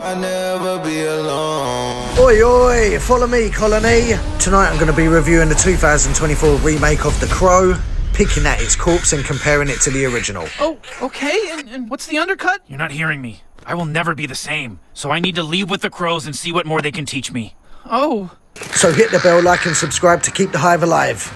I never be alone. Oi oi, follow me colony. Tonight I'm going to be reviewing the 2024 remake of The Crow, picking at its corpse and comparing it to the original. Oh, okay, and what's the undercut? You're not hearing me. I will never be the same, so I need to leave with the crows and see what more they can teach me. Oh. So hit the bell, like and subscribe to keep the hive alive.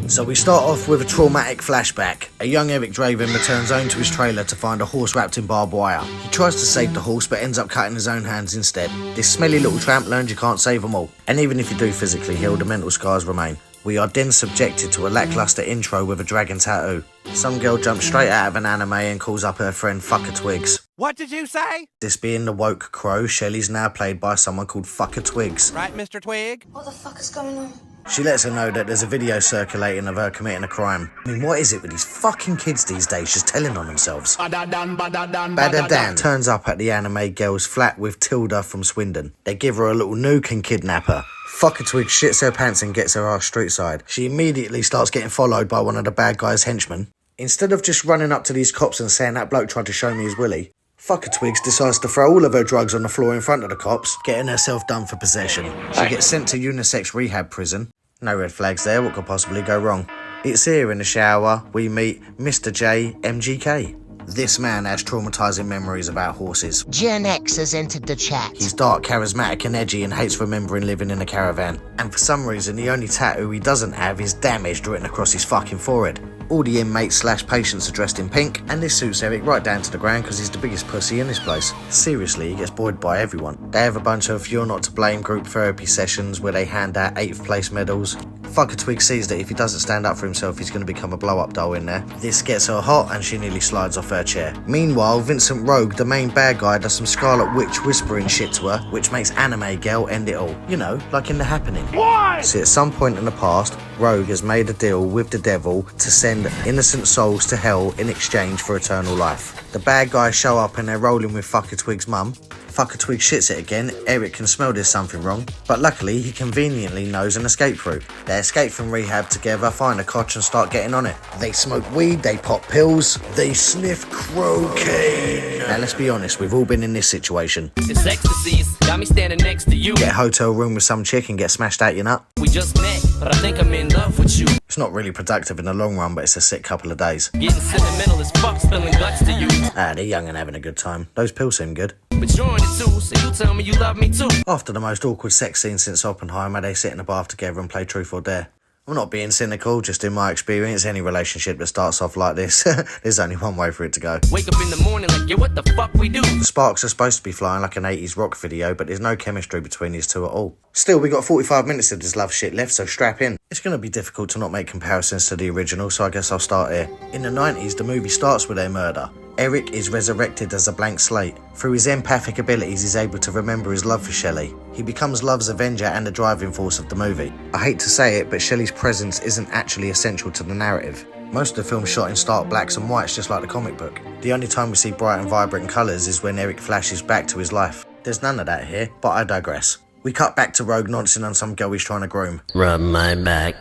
So we start off with a traumatic flashback. A young Eric Draven returns home to his trailer to find a horse wrapped in barbed wire. He tries to save the horse but ends up cutting his own hands instead. This smelly little tramp learns you can't save them all. And even if you do physically heal, the mental scars remain. We are then subjected to a lackluster intro with a dragon tattoo. Some girl jumps straight out of an anime and calls up her friend Fucker Twigs. What did you say? This being the woke Crow, Shelly's now played by someone called Fucker Twigs. Right, Mr. Twig? What the fuck is going on? She lets her know that there's a video circulating of her committing a crime. I mean, what is it with these fucking kids these days just telling on themselves? Badadan turns up at the anime girl's flat with Tilda from Swindon. They give her a little nuke and kidnap her. Fucker Twig shits her pants and gets her ass street side. She immediately starts getting followed by one of the bad guy's henchmen. Instead of just running up to these cops and saying that bloke tried to show me his willy, Fucker Twigs decides to throw all of her drugs on the floor in front of the cops, getting herself done for possession. She gets sent to unisex rehab prison. No red flags there, what could possibly go wrong? It's here in the shower we meet Mr. J, MGK. This man has traumatising memories about horses. Gen X has entered the chat. He's dark, charismatic and edgy and hates remembering living in a caravan. And for some reason, the only tattoo he doesn't have is damaged written across his fucking forehead. All the inmates / patients are dressed in pink, and this suits Eric right down to the ground because he's the biggest pussy in this place. Seriously, he gets buoyed by everyone. They have a bunch of you're not to blame group therapy sessions where they hand out 8th place medals. Fucker Twig sees that if he doesn't stand up for himself, he's going to become a blow-up doll in there. This gets her hot and she nearly slides off her chair. Meanwhile, Vincent Rogue, the main bad guy, does some Scarlet Witch whispering shit to her, which makes anime girl end it all. You know, like in The Happening. Why? See, at some point in the past, Rogue has made a deal with the devil to send innocent souls to hell in exchange for eternal life. The bad guys show up and they're rolling with Fucker Twig's mum. Fucker Twig shits it again. Eric can smell there's something wrong, but luckily he conveniently knows an escape route. They escape from rehab together, find a couch and start getting on it. They smoke weed, they pop pills, they sniff cocaine. Now let's be honest, we've all been in this situation. It's ecstasies, got me standing next to you. Get a hotel room with some chick and get smashed out your nut. We just met, but I think I'm in love with you. It's not really productive in the long run, but it's a sick couple of days. Getting sentimental as fuck, spilling guts to you. They're young and having a good time. Those pills seem good. But you're on it too, so you tell me you love me too. After the most awkward sex scene since Oppenheimer, they sit in a bath together and play Truth or Dare. I'm not being cynical, just in my experience, any relationship that starts off like this, there's only one way for it to go. Wake up in the morning like, yeah, what the fuck we do? The sparks are supposed to be flying like an 80s rock video, but there's no chemistry between these two at all. Still, we got 45 minutes of this love shit left, so strap in. It's going to be difficult to not make comparisons to the original, so I guess I'll start here. In the 90s, the movie starts with a murder. Eric is resurrected as a blank slate. Through his empathic abilities, he's able to remember his love for Shelly. He becomes Love's avenger and the driving force of the movie. I hate to say it, but Shelly's presence isn't actually essential to the narrative. Most of the film's shot in stark blacks and whites, just like the comic book. The only time we see bright and vibrant colours is when Eric flashes back to his life. There's none of that here, but I digress. We cut back to Rogue noncing on some girl he's trying to groom. Rub my back,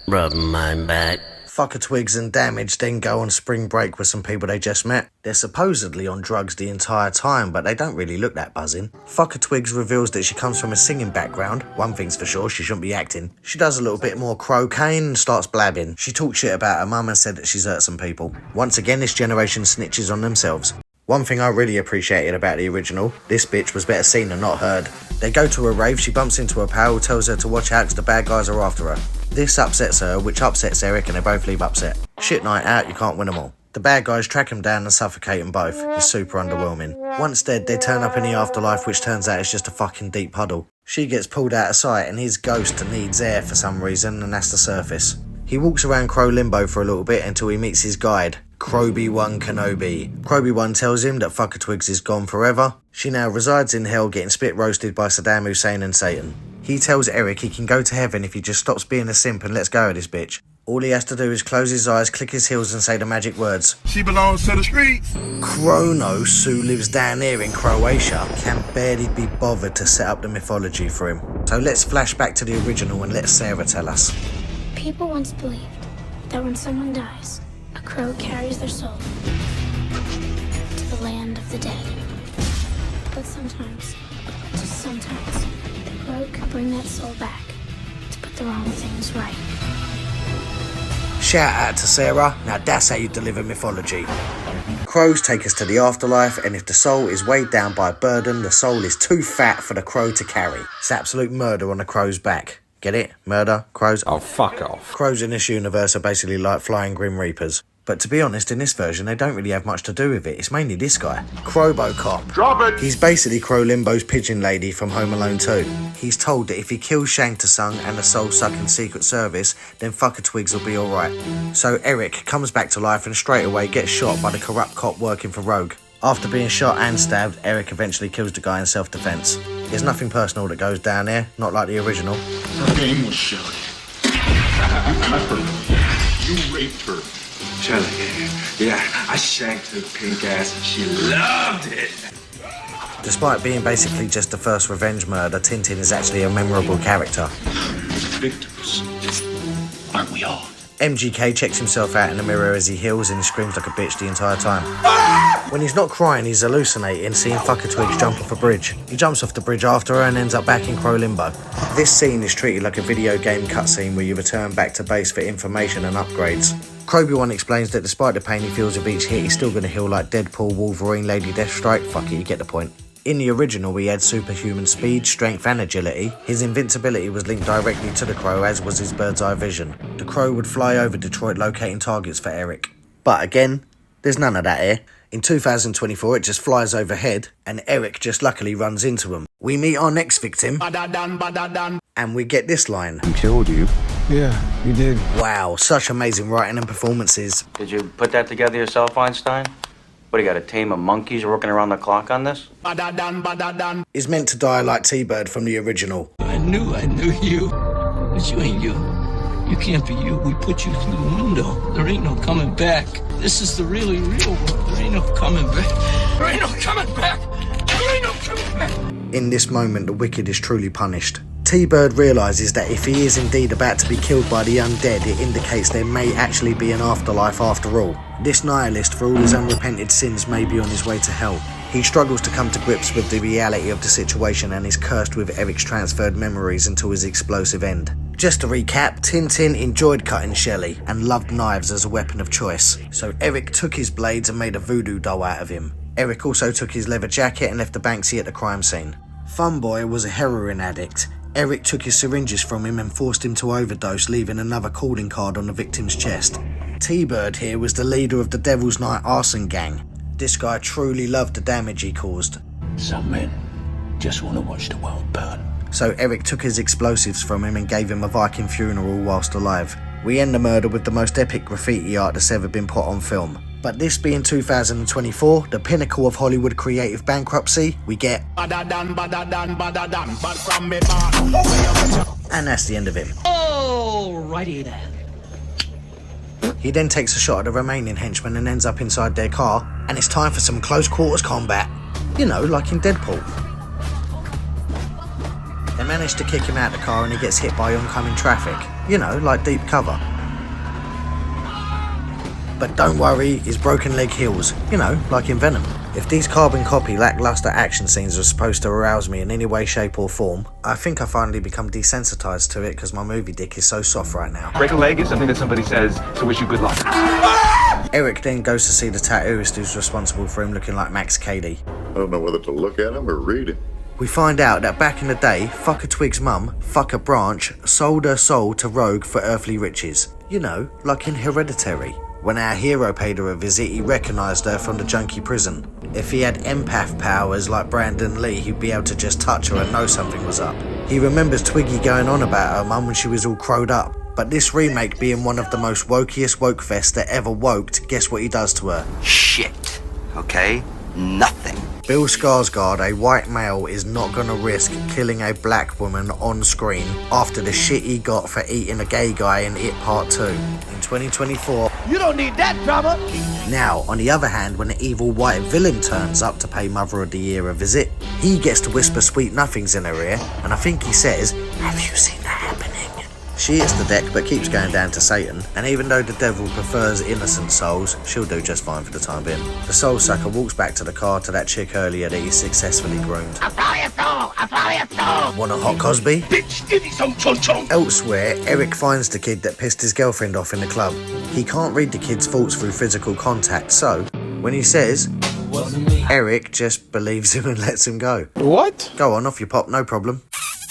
rub my back. Fucker Twigs and Damage then go on spring break with some people they just met. They're supposedly on drugs the entire time, but they don't really look that buzzing. Fucker Twigs reveals that she comes from a singing background. One thing's for sure, she shouldn't be acting. She does a little bit more cocaine and starts blabbing. She talks shit about her mum and said that she's hurt some people. Once again, this generation snitches on themselves. One thing I really appreciated about the original, this bitch was better seen than not heard. They go to a rave, she bumps into her pal, who tells her to watch out because the bad guys are after her. This upsets her, which upsets Eric, and they both leave upset. Shit night out, you can't win them all. The bad guys track him down and suffocate them both. It's super underwhelming. Once dead, they turn up in the afterlife, which turns out is just a fucking deep puddle. She gets pulled out of sight and his ghost needs air for some reason, and that's the surface. He walks around Crow Limbo for a little bit until he meets his guide, Kroby-1 Kenobi. Kroby-1 tells him that Fucker Twigs is gone forever. She now resides in hell getting spit roasted by Saddam Hussein and Satan. He tells Eric he can go to heaven if he just stops being a simp and lets go of this bitch. All he has to do is close his eyes, click his heels and say the magic words. She belongs to the streets. Kronos, who lives down here in Croatia, can barely be bothered to set up the mythology for him. So let's flash back to the original and let Sarah tell us. People once believed that when someone dies, a crow carries their soul to the land of the dead. But sometimes, just sometimes, the crow can bring that soul back to put the wrong things right. Shout out to Sarah, now that's how you deliver mythology. Crows take us to the afterlife, and if the soul is weighed down by a burden, the soul is too fat for the crow to carry. It's absolute murder on the crow's back. Get it? Murder? Crows? Oh, fuck off. Crows in this universe are basically like flying Grim Reapers. But to be honest, in this version, they don't really have much to do with it. It's mainly this guy, Crowbocop. Drop it! He's basically Crow Limbo's pigeon lady from Home Alone 2. He's told that if he kills Shantasung and the soul-sucking Secret Service, then fucker Twigs will be alright. So Eric comes back to life and straight away gets shot by the corrupt cop working for Rogue. After being shot and stabbed, Eric eventually kills the guy in self-defense. There's nothing personal that goes down here, not like the original. Her name was Shelly. You cut her. You raped her. Shelly, yeah, I shanked her pink ass and she loved it. Despite being basically just the first revenge murder, Tintin is actually a memorable character. Victims. Aren't we all? MGK checks himself out in the mirror as he heals and he screams like a bitch the entire time. When he's not crying, he's hallucinating, seeing fucker Twigs jump off a bridge. He jumps off the bridge after her and ends up back in Crow Limbo. This scene is treated like a video game cutscene where you return back to base for information and upgrades. Croby-1 explains that despite the pain he feels with each hit, he's still going to heal like Deadpool, Wolverine, Lady Deathstrike. Fuck it, you get the point. In the original, he had superhuman speed, strength and agility. His invincibility was linked directly to the Crow, as was his bird's eye vision. The Crow would fly over Detroit locating targets for Eric. But again, there's none of that here. In 2024, it just flies overhead, and Eric just luckily runs into him. We meet our next victim, and we get this line. Who killed you? Yeah, you did. Wow, such amazing writing and performances. Did you put that together yourself, Einstein? What, you got a team of monkeys working around the clock on this? Is meant to die like T-Bird from the original. I knew you. But you ain't you. You can't be you. We put you through the window. There ain't no coming back. This is the really real world. There ain't no coming back. There ain't no coming back. There ain't no coming back. In this moment, the wicked is truly punished. T-Bird realises that if he is indeed about to be killed by the undead, it indicates there may actually be an afterlife after all. This nihilist, for all his unrepented sins, may be on his way to hell. He struggles to come to grips with the reality of the situation and is cursed with Eric's transferred memories until his explosive end. Just to recap, Tintin enjoyed cutting Shelly and loved knives as a weapon of choice. So Eric took his blades and made a voodoo doll out of him. Eric also took his leather jacket and left the Banksy at the crime scene. Funboy was a heroin addict. Eric took his syringes from him and forced him to overdose, leaving another calling card on the victim's chest. T-Bird here was the leader of the Devil's Night arson gang. This guy truly loved the damage he caused. Some men just want to watch the world burn. So Eric took his explosives from him and gave him a Viking funeral whilst alive. We end the murder with the most epic graffiti art that's ever been put on film. But this being 2024, the pinnacle of Hollywood creative bankruptcy, we get... And that's the end of him. Alrighty then. He then takes a shot at the remaining henchmen and ends up inside their car, and it's time for some close quarters combat. You know, like in Deadpool. They manage to kick him out the car and he gets hit by oncoming traffic. You know, like deep cover. But don't worry, his broken leg heals. You know, like in Venom. If these carbon copy lackluster action scenes are supposed to arouse me in any way, shape or form, I think I finally become desensitized to it because my movie dick is so soft right now. Break a leg is something that somebody says to wish you good luck. Eric then goes to see the tattooist who's responsible for him looking like Max Cady. I don't know whether to look at him or read him. We find out that back in the day, Fucker Twig's mum, Fucker Branch, sold her soul to Rogue for earthly riches. You know, like in Hereditary. When our hero paid her a visit, he recognised her from the junkie prison. If he had empath powers like Brandon Lee, he'd be able to just touch her and know something was up. He remembers Twiggy going on about her mum when she was all crowed up. But this remake being one of the most wokiest wokefests that ever woked, guess what he does to her? Shit. Okay? Nothing. Bill Skarsgård, a white male, is not gonna risk killing a black woman on screen after the shit he got for eating a gay guy in It Part 2 in 2024. You don't need that drama. Now, on the other hand, when the evil white villain turns up to pay Mother of the Year a visit, he gets to whisper sweet nothings in her ear, and I think he says, "Have you seen that happening?" She hits the deck but keeps going down to Satan, and even though the devil prefers innocent souls, she'll do just fine for the time being. The soul sucker walks back to the car to that chick earlier that he successfully groomed. I follow your soul! Want a hot Cosby? Bitch, give me some chon-chon! Elsewhere, Eric finds the kid that pissed his girlfriend off in the club. He can't read the kid's thoughts through physical contact, so when he says, Eric just believes him and lets him go. What? Go on, off you pop, no problem.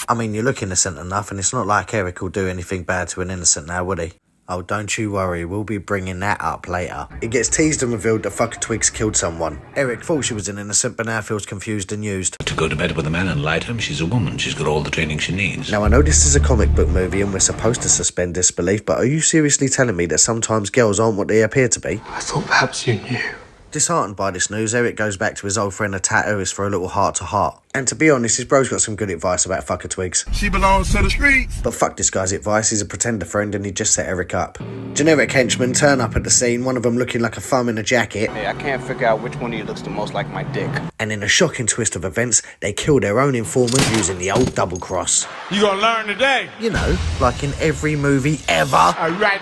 I mean, you look innocent enough, and it's not like Eric will do anything bad to an innocent now, would he? Oh, don't you worry, we'll be bringing that up later. It gets teased and revealed that fucker Twigs killed someone. Eric thought she was an innocent, but now feels confused and used. To go to bed with a man and lie to him, she's a woman. She's got all the training she needs. Now, I know this is a comic book movie and we're supposed to suspend disbelief, but are you seriously telling me that sometimes girls aren't what they appear to be? I thought perhaps you knew. Disheartened by this news, Eric goes back to his old friend, a tattooist, for a little heart-to-heart. And to be honest, his bro's got some good advice about fucker Twigs. She belongs to the streets. But fuck this guy's advice, he's a pretender friend and he just set Eric up. Generic henchmen turn up at the scene, one of them looking like a thumb in a jacket. Hey, I can't figure out which one of you looks the most like my dick. And in a shocking twist of events, they kill their own informant using the old double cross. You gonna learn today. You know, like in every movie ever. Alright.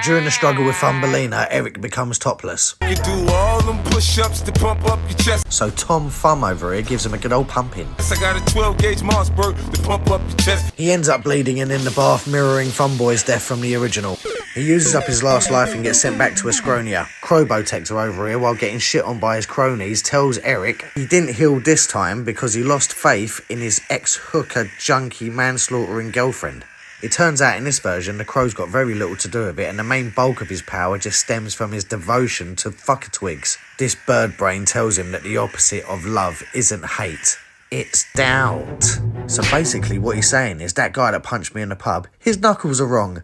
During the struggle with Thumbelina, Eric becomes topless. You do all them push-ups to pump up your chest. So Tom Thumb over here gives him a good old pumping. I got a 12-gauge Mossberg to pump up your chest. He ends up bleeding and in the bath, mirroring Thumboy's death from the original. He uses up his last life and gets sent back to Ascronia. Crowbotector over here, while getting shit on by his cronies, tells Eric he didn't heal this time because he lost faith in his ex-hooker, junkie, manslaughtering girlfriend. It turns out in this version, the Crow's got very little to do with it, and the main bulk of his power just stems from his devotion to fucker Twigs. This bird brain tells him that the opposite of love isn't hate, it's doubt. So basically what he's saying is that guy that punched me in the pub, his knuckles are wrong.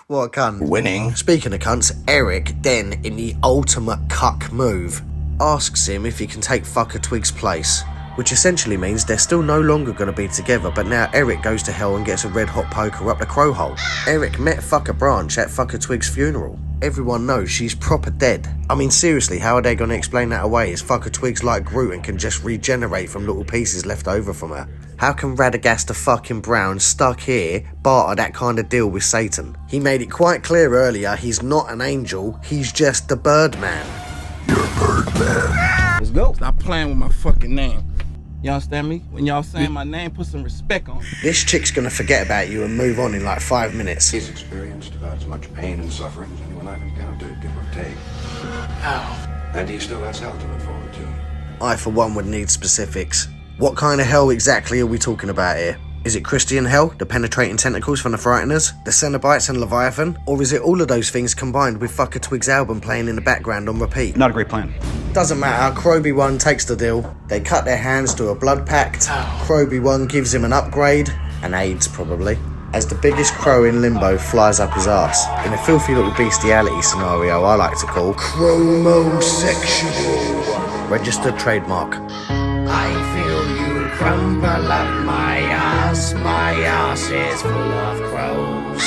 What a cunt. Winning. Speaking of cunts, Eric then, in the ultimate cuck move, asks him if he can take fucker Twigs' place. Which essentially means they're still no longer going to be together, but now Eric goes to hell and gets a red hot poker up the crow hole. Eric met fucker Branch at fucker Twig's funeral. Everyone knows she's proper dead. I mean, seriously, how are they going to explain that away? Is fucker Twigs like Groot and can just regenerate from little pieces left over from her? How can Radagast the fucking Brown, stuck here, barter that kind of deal with Satan? He made it quite clear earlier, he's not an angel, he's just the Birdman. You're Birdman. Let's go. Stop playing with my fucking name. You understand me? When y'all saying my name, put some respect on it. This chick's gonna forget about you and move on in like 5 minutes. He's experienced about as much pain and suffering as anyone I've encountered, give or take. How? And he still has hell to look forward to. I, for one, would need specifics. What kind of hell exactly are we talking about here? Is it Christian hell, the penetrating tentacles from the Frighteners, the Cenobites and Leviathan? Or is it all of those things combined with fucker Twig's album playing in the background on repeat? Not a great plan. Doesn't matter, Croby 1 takes the deal. They cut their hands, do a blood pact. Croby 1 gives him an upgrade, and AIDS probably, as the biggest crow in limbo flies up his arse, in a filthy little bestiality scenario I like to call chromosexual. Registered trademark. I feel you crumble up my ass is full of crows.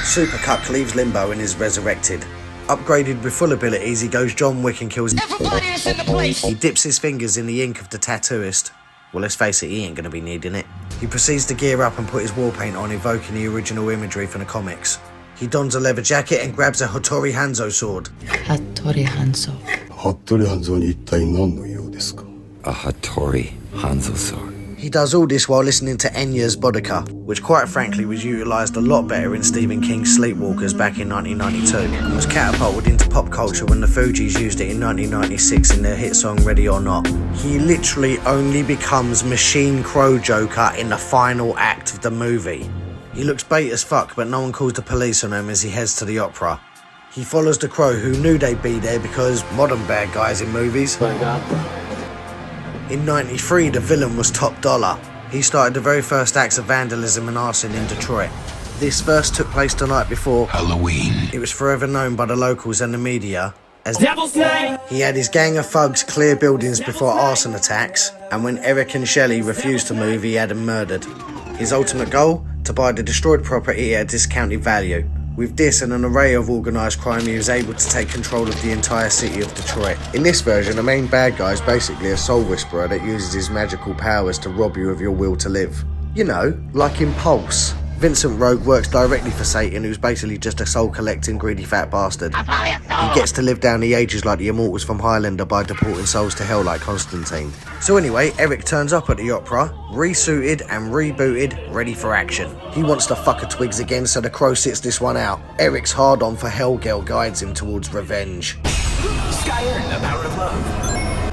Supercuck leaves limbo and is resurrected. Upgraded with full abilities, he goes John Wick and kills everybody is in the place. He dips his fingers in the ink of the tattooist. Well, let's face it, he ain't gonna be needing it. He proceeds to gear up and put his war paint on, evoking the original imagery from the comics. He dons a leather jacket and grabs a Hattori Hanzo sword. Hattori Hanzo. Hattori Hanzo ni ittai nan no you desu ka? A Hattori Hanzo sword. He does all this while listening to Enya's Boudica, which quite frankly was utilised a lot better in Stephen King's Sleepwalkers back in 1992, and was catapulted into pop culture when the Fugees used it in 1996 in their hit song Ready or Not. He literally only becomes Machine Crow Joker in the final act of the movie. He looks bait as fuck, but no one calls the police on him as he heads to the opera. He follows the Crow, who knew they'd be there because modern bad guys in movies. In '93, the villain was Top Dollar. He started the very first acts of vandalism and arson in Detroit. This first took place the night before Halloween. It was forever known by the locals and the media as Devil's Night. He had his gang of thugs clear buildings before arson attacks, and when Eric and Shelly refused to move, he had them murdered. His ultimate goal? To buy the destroyed property at a discounted value. With this and an array of organised crime, he was able to take control of the entire city of Detroit. In this version, the main bad guy is basically a soul whisperer that uses his magical powers to rob you of your will to live. You know, like Impulse. Vincent Rogue works directly for Satan, who's basically just a soul-collecting, greedy fat bastard. He gets to live down the ages like the immortals from Highlander by deporting souls to hell like Constantine. So anyway, Eric turns up at the opera, resuited and rebooted, ready for action. He wants to fuck a Twigs again, so the Crow sits this one out. Eric's hard-on for Hellgirl guides him towards revenge.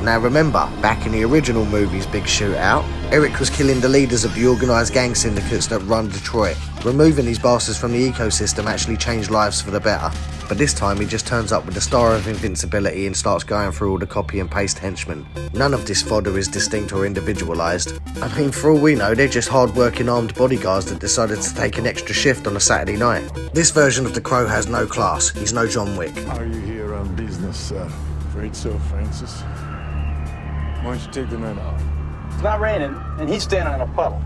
Now remember, back in the original movie's big shootout, Eric was killing the leaders of the organised gang syndicates that run Detroit. Removing these bastards from the ecosystem actually changed lives for the better. But this time he just turns up with the Star of Invincibility and starts going through all the copy and paste henchmen. None of this fodder is distinct or individualised. I mean, for all we know, they're just hard-working armed bodyguards that decided to take an extra shift on a Saturday night. This version of the Crow has no class. He's no John Wick. Are you here on business, sir? Afraid so, Francis. Why don't you take the night off? It's not raining, and he's standing in a puddle.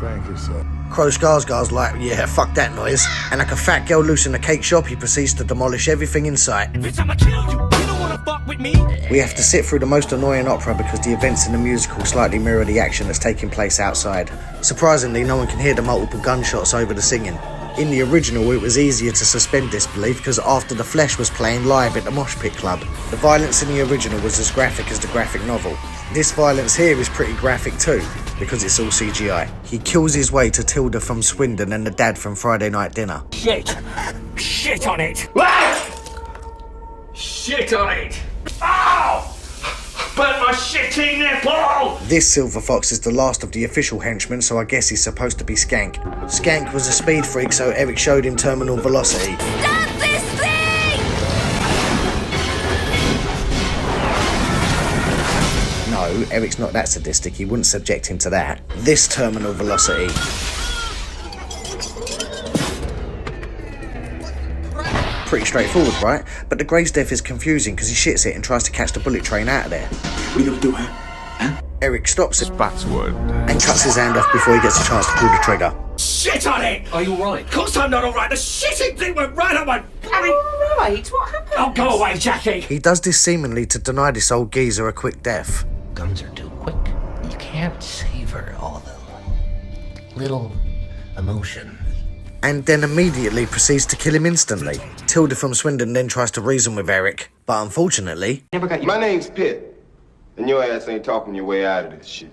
Thank you, sir. Crow Skarsgård's like, yeah, fuck that noise. And like a fat girl loose in a cake shop, he proceeds to demolish everything in sight. Bitch, I'ma kill you. You don't wanna fuck with me? We have to sit through the most annoying opera because the events in the musical slightly mirror the action that's taking place outside. Surprisingly, no one can hear the multiple gunshots over the singing. In the original, it was easier to suspend disbelief because After the Flesh was playing live at the Mosh Pit Club. The violence in the original was as graphic as the graphic novel. This violence here is pretty graphic too, because it's all CGI. He kills his way to Tilda from Swindon and the dad from Friday Night Dinner. Shit! Shit on it! Shit on it! Ow! Burn my shitty nipple! This Silver Fox is the last of the official henchmen, so I guess he's supposed to be Skank. Skank was a speed freak, so Eric showed him terminal velocity. Stop this thing! No, Eric's not that sadistic, he wouldn't subject him to that. This terminal velocity. Pretty straightforward, right? But the Gray's death is confusing because he shits it and tries to catch the bullet train out of there. We gonna do it? Huh? Eric stops it Spotswood. and cuts his hand off before he gets a chance to pull the trigger. Shit on it! Are you alright? Of course I'm not alright. The shitting thing went right on my bloody... Alright, what happened? Oh, go away, Jackie! He does this seemingly to deny this old geezer a quick death. Guns are too quick. You can't savor all the little emotion. And then immediately proceeds to kill him instantly. Tilda from Swindon then tries to reason with Eric, but unfortunately... My name's Pitt, and your ass ain't talking your way out of this shit.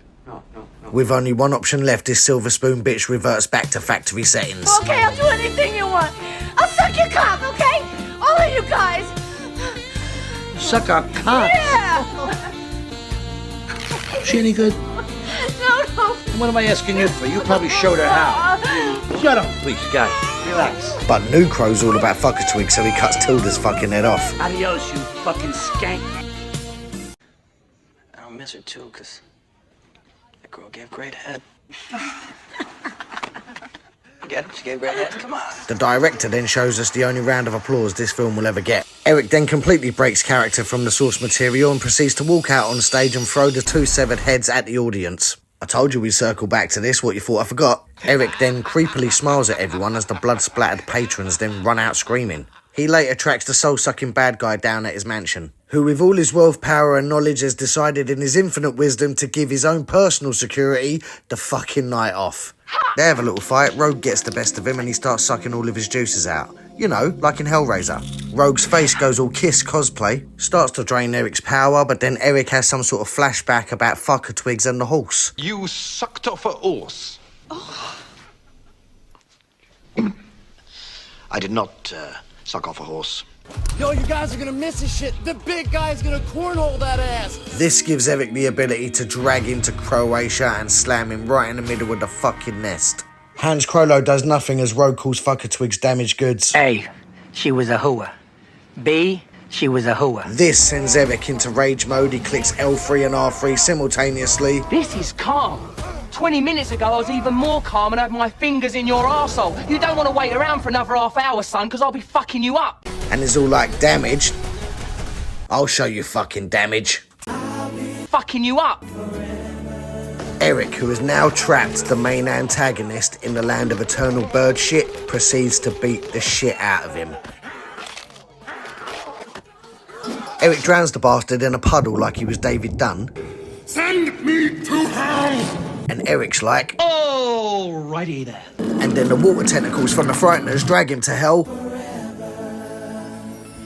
With only one option left, this silver spoon bitch reverts back to factory settings. Okay, I'll do anything you want. I'll suck your cock, okay? All of you guys. Suck our cock? Yeah! She any good? No. What am I asking you for? You probably showed her how. Shut up, please, guys. Relax. But New Crow's all about fuck a twig, so he cuts Tilda's fucking head off. Adios, you fucking skank. I don't miss her too, because that girl gave great head. Get it? She gave great head. Come on. The director then shows us the only round of applause this film will ever get. Eric then completely breaks character from the source material and proceeds to walk out on stage and throw the two severed heads at the audience. I told you we'd circle back to this, what you thought I forgot? Eric then creepily smiles at everyone as the blood-splattered patrons then run out screaming. He later tracks the soul-sucking bad guy down at his mansion, who with all his wealth, power and knowledge has decided in his infinite wisdom to give his own personal security the fucking night off. They have a little fight, Rogue gets the best of him and he starts sucking all of his juices out. You know, like in Hellraiser. Rogue's face goes all Kiss cosplay, starts to drain Eric's power, but then Eric has some sort of flashback about fucker Twigs and the horse. You sucked off a horse. I did not suck off a horse. Yo, you guys are gonna miss this shit. The big guy's gonna cornhole that ass. This gives Eric the ability to drag into Croatia and slam him right in the middle of the fucking nest. Hans Krolo does nothing as Rogue calls fucker Twigs damaged goods. A, she was a hooer. B, she was a hooer. This sends Eric into rage mode. He clicks L3 and R3 simultaneously. This is calm. 20 minutes ago, I was even more calm and had my fingers in your arsehole. You don't want to wait around for another half hour, son, because I'll be fucking you up. And is all like, damaged? I'll show you fucking damage. Fucking you up. Eric, who has now trapped the main antagonist in the land of eternal bird shit, proceeds to beat the shit out of him. Eric drowns the bastard in a puddle like he was David Dunn. Send me to hell! And Eric's like, Alrighty then. and then the water tentacles from the Frighteners drag him to hell.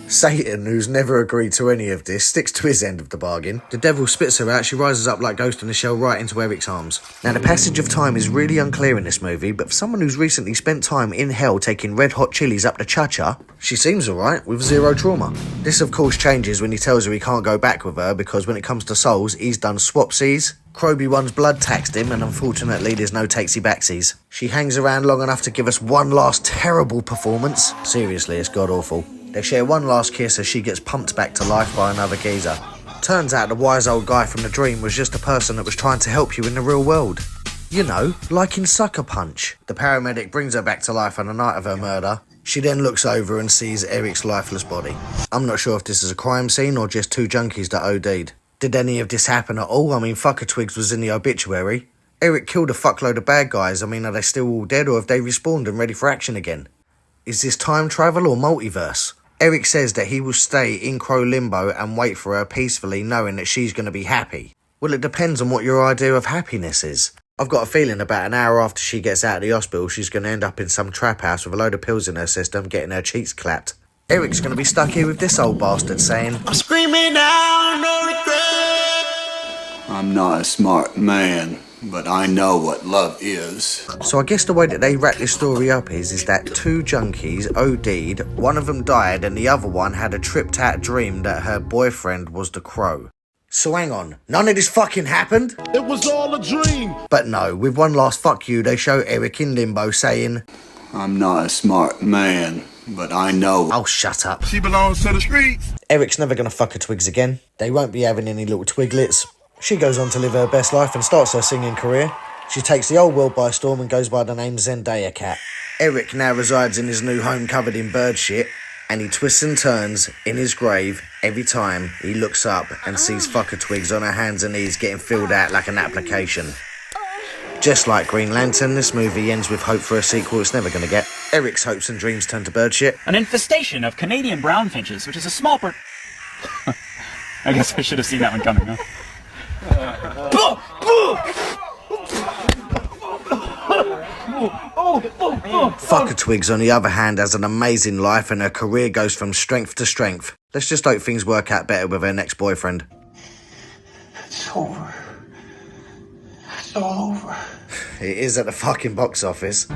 Satan, who's never agreed to any of this, sticks to his end of the bargain. The devil spits her out, she rises up like Ghost in the Shell right into Eric's arms. Now the passage of time is really unclear in this movie, but for someone who's recently spent time in hell taking red hot chilies up the cha-cha, she seems alright, with zero trauma. This of course changes when he tells her he can't go back with her, because when it comes to souls, he's done swapsies. Kroby one's blood taxed him, and unfortunately there's no takesy-backsies. She hangs around long enough to give us one last terrible performance. Seriously, it's god-awful. They share one last kiss as she gets pumped back to life by another geezer. Turns out the wise old guy from the dream was just a person that was trying to help you in the real world. You know, like in Sucker Punch. The paramedic brings her back to life on the night of her murder. She then looks over and sees Eric's lifeless body. I'm not sure if this is a crime scene or just two junkies that OD'd. Did any of this happen at all? I mean, fucker Twigs was in the obituary. Eric killed a fuckload of bad guys. I mean, are they still all dead or have they respawned and ready for action again? Is this time travel or multiverse? Eric says that he will stay in Crow Limbo and wait for her peacefully, knowing that she's going to be happy. Well, it depends on what your idea of happiness is. I've got a feeling about an hour after she gets out of the hospital, she's going to end up in some trap house with a load of pills in her system, getting her cheeks clapped. Eric's going to be stuck here with this old bastard saying, I'm screaming out, no regret. I'm not a smart man, but I know what love is. So I guess the way that they wrap this story up is that two junkies OD'd, one of them died and the other one had a tripped out dream that her boyfriend was the Crow. So hang on, none of this fucking happened? It was all a dream. But no, with one last fuck you, they show Eric in limbo saying, I'm not a smart man, but I know. Oh, shut up. She belongs to the streets. Eric's never gonna fuck her Twigs again. They won't be having any little twiglets. She goes on to live her best life and starts her singing career. She takes the old world by storm and goes by the name Zendaya Cat. Eric now resides in his new home covered in bird shit, and he twists and turns in his grave every time he looks up and sees fucker Twigs on her hands and knees getting filled out like an application. Just like Green Lantern, this movie ends with hope for a sequel it's never gonna get. Eric's hopes and dreams turn to bird shit. An infestation of Canadian brown finches, which is a small I guess I should have seen that one coming, huh? Fucker Twigs, on the other hand, has an amazing life and her career goes from strength to strength. Let's just hope things work out better with her next boyfriend. It's over. It's all over. It is at the fucking box office.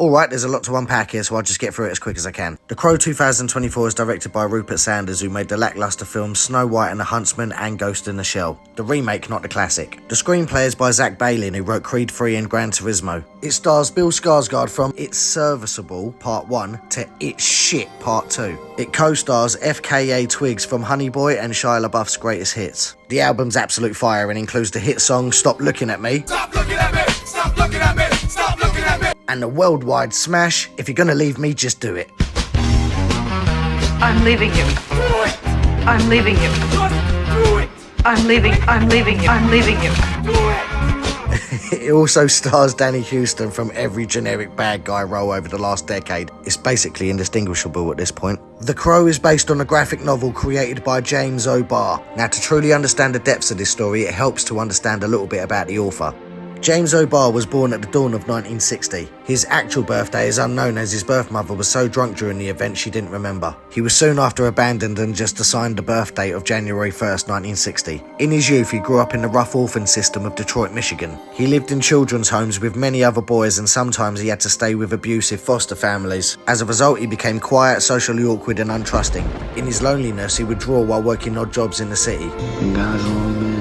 Alright, there's a lot to unpack here, so I'll just get through it as quick as I can. The Crow 2024 is directed by Rupert Sanders, who made the lackluster films Snow White and the Huntsman and Ghost in the Shell. The remake, not the classic. The screenplay is by Zach Bailey, who wrote Creed 3 and Gran Turismo. It stars Bill Skarsgård from It's Serviceable Part 1 to It's Shit Part 2. It co-stars FKA Twigs from Honey Boy and Shia LaBeouf's greatest hits. The album's absolute fire and includes the hit song Stop Looking at Me. Stop looking at me! Stop looking at me! Stop looking at me! And the worldwide smash, If You're Gonna Leave Me, Just Do It. I'm leaving you. I'm leaving you. I'm leaving you. I'm leaving you. It also stars Danny Houston from every generic bad guy role over the last decade. It's basically indistinguishable at this point. The Crow is based on a graphic novel created by James O'Barr. Now, to truly understand the depths of this story, it helps to understand a little bit about the author. James O'Barr was born at the dawn of 1960. His actual birthday is unknown as his birth mother was so drunk during the event she didn't remember. He was soon after abandoned and just assigned the birth date of January 1st, 1960. In his youth, he grew up in the rough orphan system of Detroit, Michigan. He lived in children's homes with many other boys and sometimes he had to stay with abusive foster families. As a result, he became quiet, socially awkward and untrusting. In his loneliness, he would draw while working odd jobs in the city. God's only man.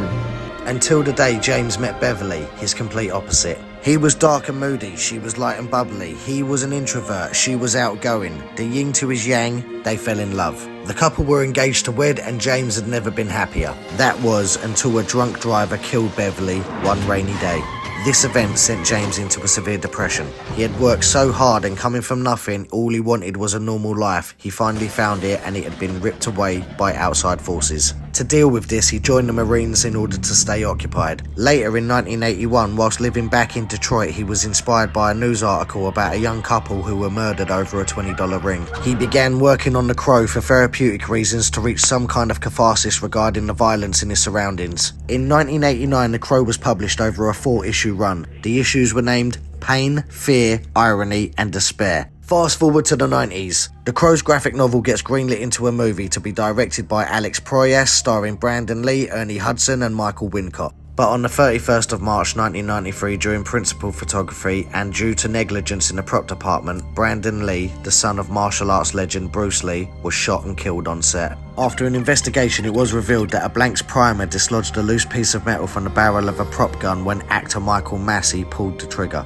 Until the day James met Beverly, his complete opposite. He was dark and moody, she was light and bubbly. He was an introvert, she was outgoing. The yin to his yang, they fell in love. The couple were engaged to wed and James had never been happier. That was until a drunk driver killed Beverly one rainy day. This event sent James into a severe depression. He had worked so hard and coming from nothing, all he wanted was a normal life. He finally found it and it had been ripped away by outside forces. To deal with this, he joined the Marines in order to stay occupied. Later in 1981, whilst living back in Detroit, he was inspired by a news article about a young couple who were murdered over a $20 ring. He began working on The Crow for therapeutic reasons to reach some kind of catharsis regarding the violence in his surroundings. In 1989, The Crow was published over a 4-issue run. The issues were named Pain, Fear, Irony, and Despair. Fast forward to the 90s. The Crow's graphic novel gets greenlit into a movie to be directed by Alex Proyas, starring Brandon Lee, Ernie Hudson, and Michael Wincott. But on the 31st of March 1993, during principal photography and due to negligence in the prop department, Brandon Lee, the son of martial arts legend Bruce Lee, was shot and killed on set. After an investigation, it was revealed that a blank's primer dislodged a loose piece of metal from the barrel of a prop gun when actor Michael Massey pulled the trigger.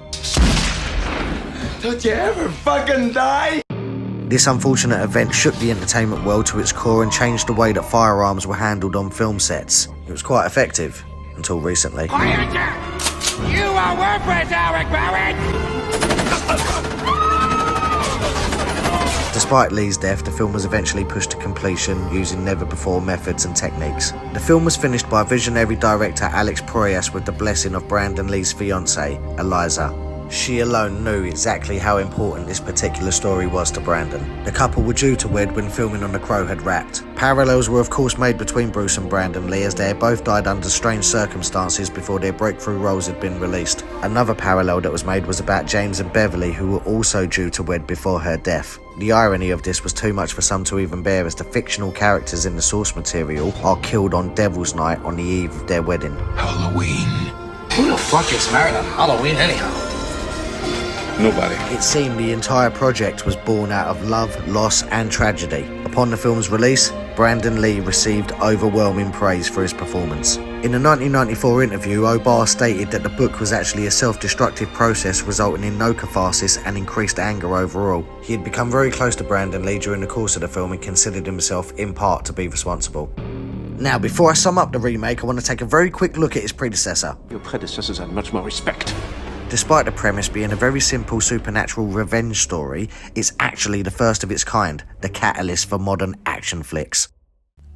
Don't you ever fucking die? This unfortunate event shook the entertainment world to its core and changed the way that firearms were handled on film sets. It was quite effective, until recently. Quiet down! You are worthless, Eric Barrett! Despite Lee's death, the film was eventually pushed to completion using never-before methods and techniques. The film was finished by visionary director Alex Proyas with the blessing of Brandon Lee's fiancée, Eliza. She alone knew exactly how important this particular story was to Brandon. The couple were due to wed when filming on The Crow had wrapped. Parallels were of course made between Bruce and Brandon Lee, as they had both died under strange circumstances before their breakthrough roles had been released. Another parallel that was made was about James and Beverly, who were also due to wed before her death. The irony of this was too much for some to even bear, as the fictional characters in the source material are killed on Devil's Night on the eve of their wedding. Halloween. Who the fuck gets married on Halloween anyhow? Nobody. It seemed the entire project was born out of love, loss, and tragedy. Upon the film's release, Brandon Lee received overwhelming praise for his performance. In a 1994 interview, O'Barr stated that the book was actually a self-destructive process resulting in no catharsis and increased anger overall. He had become very close to Brandon Lee during the course of the film and considered himself in part to be responsible. Now, before I sum up the remake, I want to take a very quick look at his predecessor. Your predecessors had much more respect. Despite the premise being a very simple supernatural revenge story, it's actually the first of its kind, the catalyst for modern action flicks.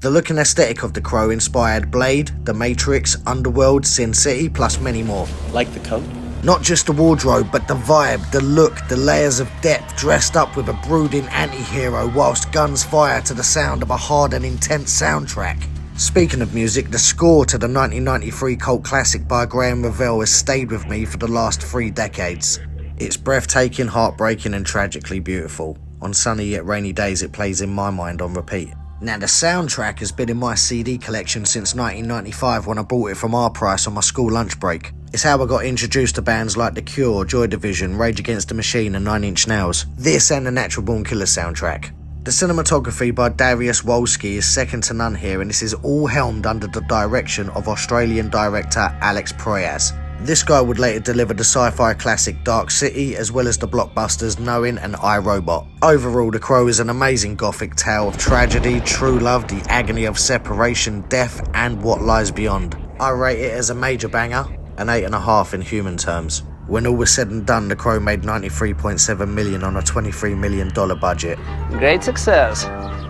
The look and aesthetic of The Crow inspired Blade, The Matrix, Underworld, Sin City, plus many more. Like the coat? Not just the wardrobe, but the vibe, the look, the layers of depth, dressed up with a brooding anti-hero whilst guns fire to the sound of a hard and intense soundtrack. Speaking of music, the score to the 1993 cult classic by Graham Revell has stayed with me for the last 3 decades. It's breathtaking, heartbreaking, and tragically beautiful. On sunny yet rainy days, it plays in my mind on repeat. Now, the soundtrack has been in my CD collection since 1995 when I bought it from our price on my school lunch break. It's how I got introduced to bands like The Cure, Joy Division, Rage Against the Machine, and 9 Inch Nails. This and the Natural Born Killers soundtrack. The cinematography by Dariusz Wolski is second to none here, and this is all helmed under the direction of Australian director Alex Proyas. This guy would later deliver the sci-fi classic Dark City, as well as the blockbusters Knowing and I, Robot. Overall, The Crow is an amazing gothic tale of tragedy, true love, the agony of separation, death, and what lies beyond. I rate it as a major banger, an 8.5 in human terms. When all was said and done, The Crow made $93.7 million on a $23 million budget. Great success.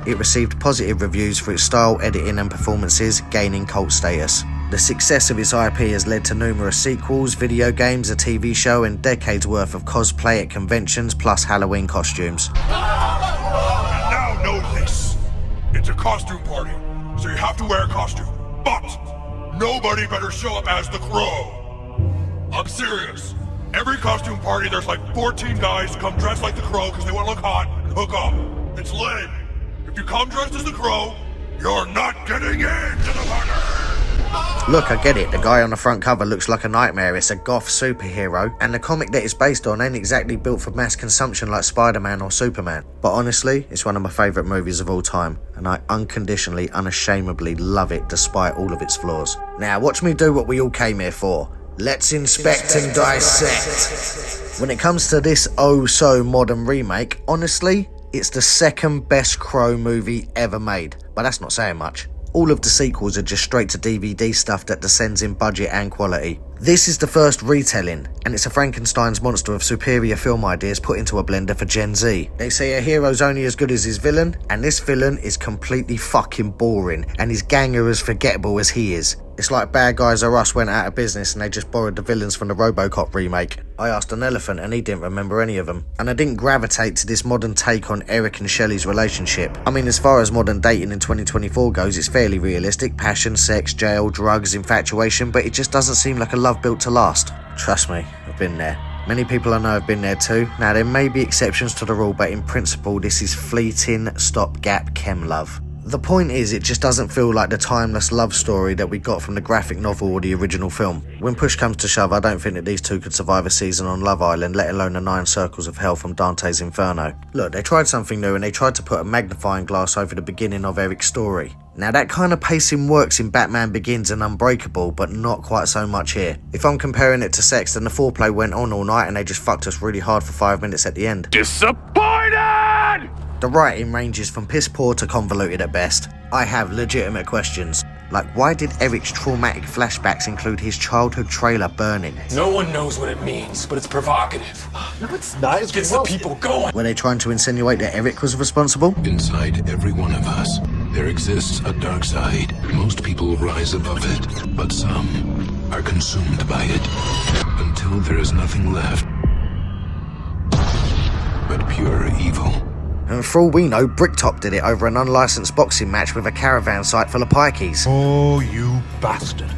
It received positive reviews for its style, editing, and performances, gaining cult status. The success of its IP has led to numerous sequels, video games, a TV show, and decades worth of cosplay at conventions, plus Halloween costumes. Now know this. It's a costume party, so you have to wear a costume. But nobody better show up as the Crow. I'm serious. Every costume party, there's like 14 guys who come dressed like the Crow because they want to look hot and hook up. It's lame. If you come dressed as the Crow, you're not getting into the party. Look, I get it, the guy on the front cover looks like a nightmare, it's a goth superhero, and the comic that it's based on ain't exactly built for mass consumption like Spider-Man or Superman. But honestly, it's one of my favourite movies of all time, and I unconditionally, unashamedly love it despite all of its flaws. Now, watch me do what we all came here for. Let's inspect and dissect. When it comes to this oh-so-modern remake, honestly, it's the second best Crow movie ever made, but that's not saying much. All of the sequels are just straight to DVD stuff that descends in budget and quality. This is the first retelling, and it's a Frankenstein's monster of superior film ideas put into a blender for Gen Z. They say a hero's only as good as his villain, and this villain is completely fucking boring, and his gang are as forgettable as he is. It's like Bad Guys Are Us went out of business and they just borrowed the villains from the RoboCop remake. I asked an elephant and he didn't remember any of them. And I didn't gravitate to this modern take on Eric and Shelly's relationship. I mean, as far as modern dating in 2024 goes, it's fairly realistic. Passion, sex, jail, drugs, infatuation, but it just doesn't seem like a love built to last. Trust me, I've been there. Many people I know have been there too. Now, there may be exceptions to the rule, but in principle, this is fleeting, stopgap chem love. The point is, it just doesn't feel like the timeless love story that we got from the graphic novel or the original film. When push comes to shove, I don't think that these two could survive a season on Love Island, let alone the 9 circles of hell from Dante's Inferno. Look, they tried something new and they tried to put a magnifying glass over the beginning of Eric's story. Now, that kind of pacing works in Batman Begins and Unbreakable, but not quite so much here. If I'm comparing it to Sex, then the foreplay went on all night and they just fucked us really hard for 5 minutes at the end. Disappointed! The writing ranges from piss poor to convoluted at best. I have legitimate questions. Like, why did Eric's traumatic flashbacks include his childhood trailer burning? No one knows what it means, but it's provocative. No, it's not. It gets the people going. Were they trying to insinuate that Eric was responsible? Inside every one of us, there exists a dark side. Most people rise above it, but some are consumed by it until there is nothing left but pure evil. And for all we know, Bricktop did it over an unlicensed boxing match with a caravan site full of pikeys. Oh, you bastard.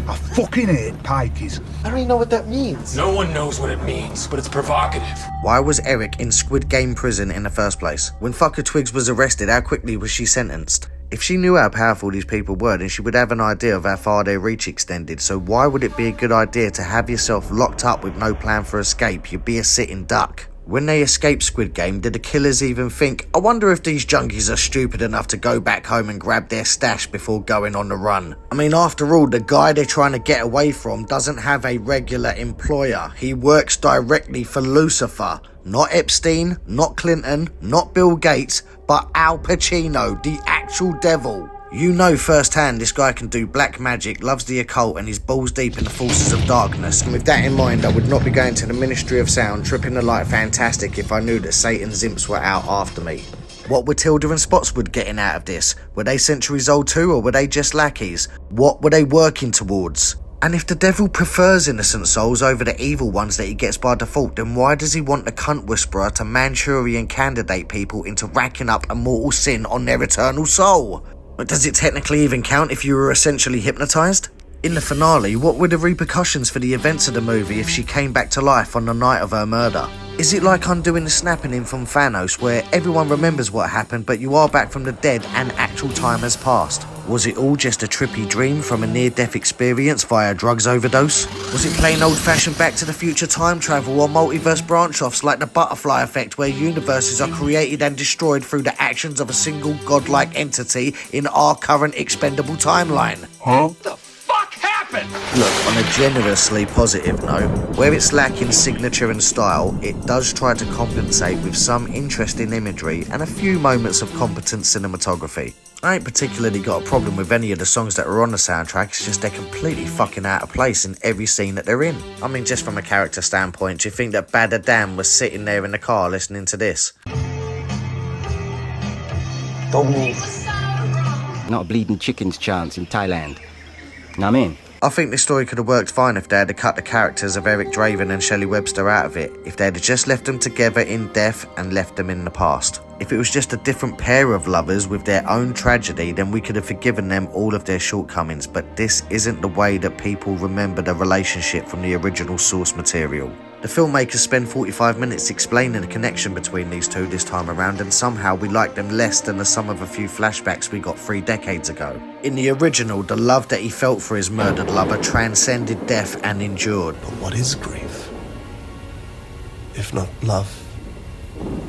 I fucking hate pikeys. I don't even know what that means. No one knows what it means, but it's provocative. Why was Eric in Squid Game prison in the first place? When fucker Twigs was arrested, how quickly was she sentenced? If she knew how powerful these people were, then she would have an idea of how far their reach extended, so why would it be a good idea to have yourself locked up with no plan for escape? You'd be a sitting duck. When they escaped Squid Game, did the killers even think, I wonder if these junkies are stupid enough to go back home and grab their stash before going on the run? I mean, after all, the guy they're trying to get away from doesn't have a regular employer. He works directly for Lucifer. Not Epstein, not Clinton, not Bill Gates, but Al Pacino, the actual devil. You know firsthand this guy can do black magic, loves the occult, and is balls deep in the forces of darkness. And with that in mind, I would not be going to the Ministry of Sound, tripping the light fantastic if I knew that Satan's imps were out after me. What were Tilda and Spotswood getting out of this? Were they centuries old too, or were they just lackeys? What were they working towards? And if the devil prefers innocent souls over the evil ones that he gets by default, then why does he want the cunt whisperer to Manchurian candidate people into racking up a mortal sin on their eternal soul? But does it technically even count if you were essentially hypnotised? In the finale, what were the repercussions for the events of the movie if she came back to life on the night of her murder? Is it like undoing the snapping in from Thanos, where everyone remembers what happened but you are back from the dead and actual time has passed? Was it all just a trippy dream from a near-death experience via drugs overdose? Was it plain old-fashioned Back to the Future time travel or multiverse branch-offs like the butterfly effect, where universes are created and destroyed through the actions of a single godlike entity in our current expendable timeline? Huh? Look, on a generously positive note, where it's lacking signature and style, it does try to compensate with some interesting imagery and a few moments of competent cinematography. I ain't particularly got a problem with any of the songs that are on the soundtrack, it's just they're completely fucking out of place in every scene that they're in. I mean, just from a character standpoint, do you think that Badadam was sitting there in the car listening to this? Don't move. Not a bleeding chicken's chance in Thailand. Know what I mean? I think this story could have worked fine if they had cut the characters of Eric Draven and Shelly Webster out of it, if they had just left them together in death and left them in the past. If it was just a different pair of lovers with their own tragedy, then we could have forgiven them all of their shortcomings, but this isn't the way that people remember the relationship from the original source material. The filmmakers spend 45 minutes explaining the connection between these two this time around, and somehow we like them less than the sum of a few flashbacks we got 3 decades ago. In the original, the love that he felt for his murdered lover transcended death and endured. But what is grief? If not love,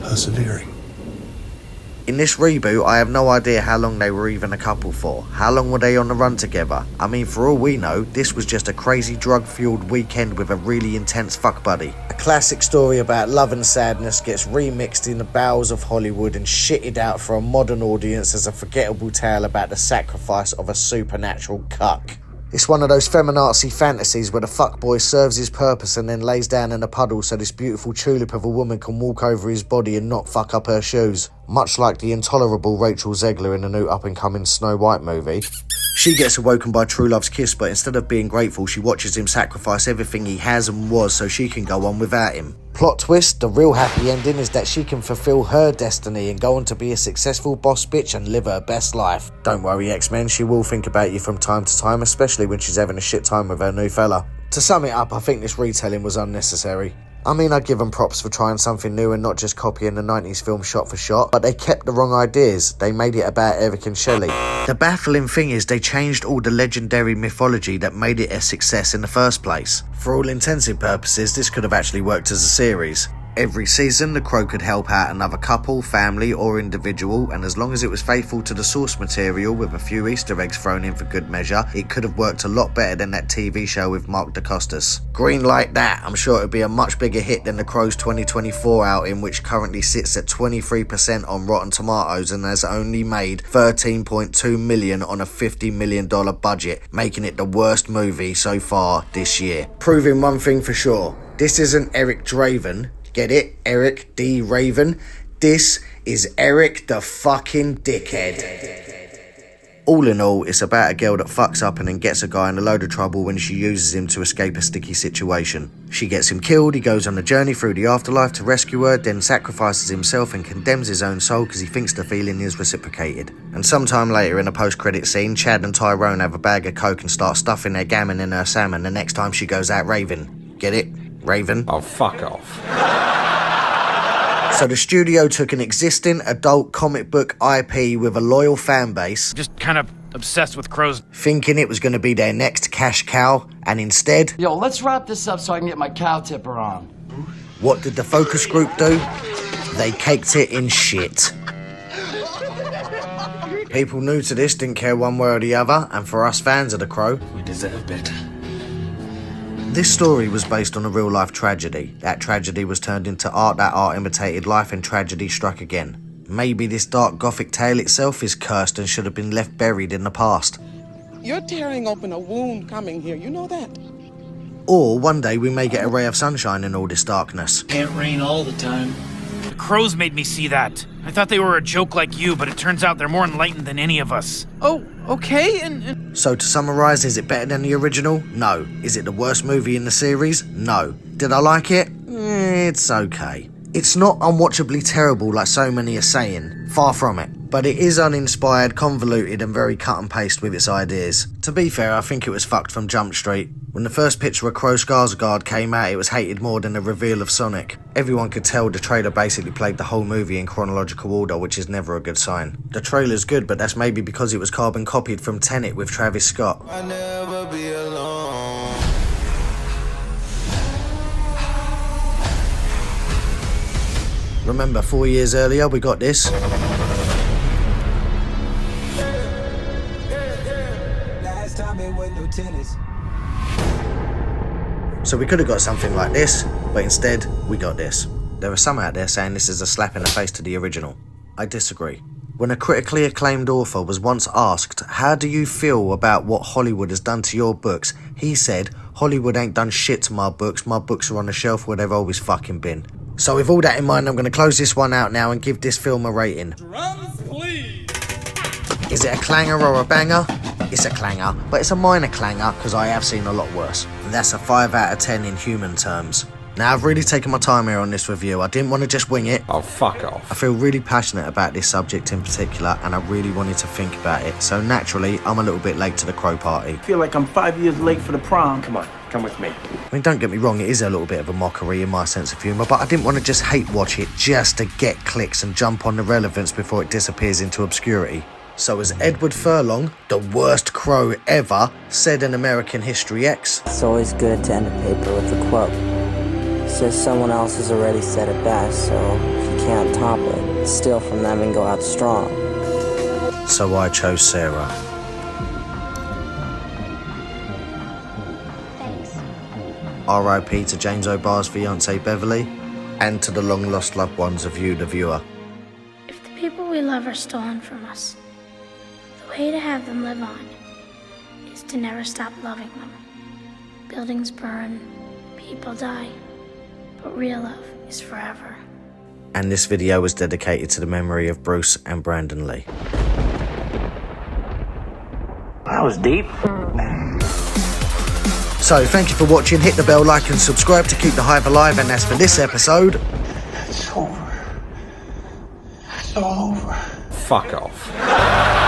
persevering. In this reboot, I have no idea how long they were even a couple for. How long were they on the run together? I mean, for all we know, this was just a crazy drug-fueled weekend with a really intense fuck buddy. A classic story about love and sadness gets remixed in the bowels of Hollywood and shitted out for a modern audience as a forgettable tale about the sacrifice of a supernatural cuck. It's one of those feminazi fantasies where the fuckboy serves his purpose and then lays down in a puddle so this beautiful tulip of a woman can walk over his body and not fuck up her shoes. Much like the intolerable Rachel Zegler in the new up-and-coming Snow White movie. She gets awoken by true love's kiss, but instead of being grateful, she watches him sacrifice everything he has and was so she can go on without him. Plot twist, the real happy ending is that she can fulfill her destiny and go on to be a successful boss bitch and live her best life. Don't worry, X-Men, she will think about you from time to time, especially when she's having a shit time with her new fella. To sum it up, I think this retelling was unnecessary. I mean, I'd give them props for trying something new and not just copying the 90s film shot for shot, but they kept the wrong ideas. They made it about Eric and Shelly. The baffling thing is they changed all the legendary mythology that made it a success in the first place. For all intents and purposes, this could have actually worked as a series. Every season, the Crow could help out another couple, family or individual, and as long as it was faithful to the source material with a few Easter eggs thrown in for good measure, it could have worked a lot better than that TV show with Mark DeCostas. Green light that, I'm sure it would be a much bigger hit than the Crow's 2024 outing, which currently sits at 23% on Rotten Tomatoes and has only made $13.2 million on a $50 million budget, making it the worst movie so far this year. Proving one thing for sure, this isn't Eric Draven. Get it? Eric D. Raven. This is Eric the fucking dickhead. All in all, it's about a girl that fucks up and then gets a guy in a load of trouble when she uses him to escape a sticky situation. She gets him killed, he goes on a journey through the afterlife to rescue her, then sacrifices himself and condemns his own soul because he thinks the feeling is reciprocated. And sometime later in a post-credit scene, Chad and Tyrone have a bag of coke and start stuffing their gammon in her salmon the next time she goes out raving. Get it? Raven? Oh, fuck off. So the studio took an existing adult comic book IP with a loyal fan base, Just kind of obsessed with crows. thinking it was going to be their next cash cow, and instead, Yo, let's wrap this up so I can get my cow tipper on. what did the focus group do? They caked it in shit. People new to this didn't care one way or the other, and for us fans of The Crow, We deserve better. this story was based on a real-life tragedy. That tragedy was turned into art, that art imitated life, and tragedy struck again. Maybe this dark gothic tale itself is cursed and should have been left buried in the past. You're tearing open a wound coming here, you know that? Or one day we may get a ray of sunshine in all this darkness. Can't rain all the time. The crows made me see that. I thought they were a joke like you, but it turns out they're more enlightened than any of us. Oh, okay, and... So to summarise, is it better than the original? No. Is it the worst movie in the series? No. Did I like it? It's okay. It's not unwatchably terrible like so many are saying. Far from it. But it is uninspired, convoluted and very cut and paste with its ideas. To be fair, I think it was fucked from Jump Street. When the first picture of Crow Skarsgård came out, it was hated more than the reveal of Sonic. Everyone could tell the trailer basically played the whole movie in chronological order, which is never a good sign. The trailer's good, but that's maybe because it was carbon copied from Tenet with Travis Scott. I'll never be alone. Remember, 4 years earlier we got this. Last time it was no tennis. So we could have got something like this, but instead we got this. There are some out there saying this is a slap in the face to the original. I disagree. When a critically acclaimed author was once asked, how do you feel about what Hollywood has done to your books? He said, Hollywood ain't done shit to my books are on the shelf where they've always fucking been. So with all that in mind, I'm going to close this one out now and give this film a rating. Drums, please! Is it a clanger or a banger? It's a clanger, but it's a minor clanger because I have seen a lot worse. And that's a 5 out of 10 in human terms. Now, I've really taken my time here on this review. I didn't want to just wing it. Oh, fuck off. I feel really passionate about this subject in particular, and I really wanted to think about it. So naturally, I'm a little bit late to the Crow party. I feel like I'm 5 years late for the prom. Come on, come with me. I mean, don't get me wrong, it is a little bit of a mockery in my sense of humour, but I didn't want to just hate watch it just to get clicks and jump on the relevance before it disappears into obscurity. So as Edward Furlong, the worst crow ever, said in American History X, it's always good to end a paper with a quote. Says someone else has already said it best, so if you can't top it, steal from them and go out strong. So I chose Sarah. Thanks. R.I.P. to James O'Barr's fiancée Beverly, and to the long-lost loved ones of you, the viewer. If the people we love are stolen from us, the way to have them live on is to never stop loving them. Buildings burn, people die, but real love is forever. And this video was dedicated to the memory of Bruce and Brandon Lee. That was deep. So thank you for watching, hit the bell, like and subscribe to keep the hype alive, and that's for this episode. It's over. It's all over. Fuck off.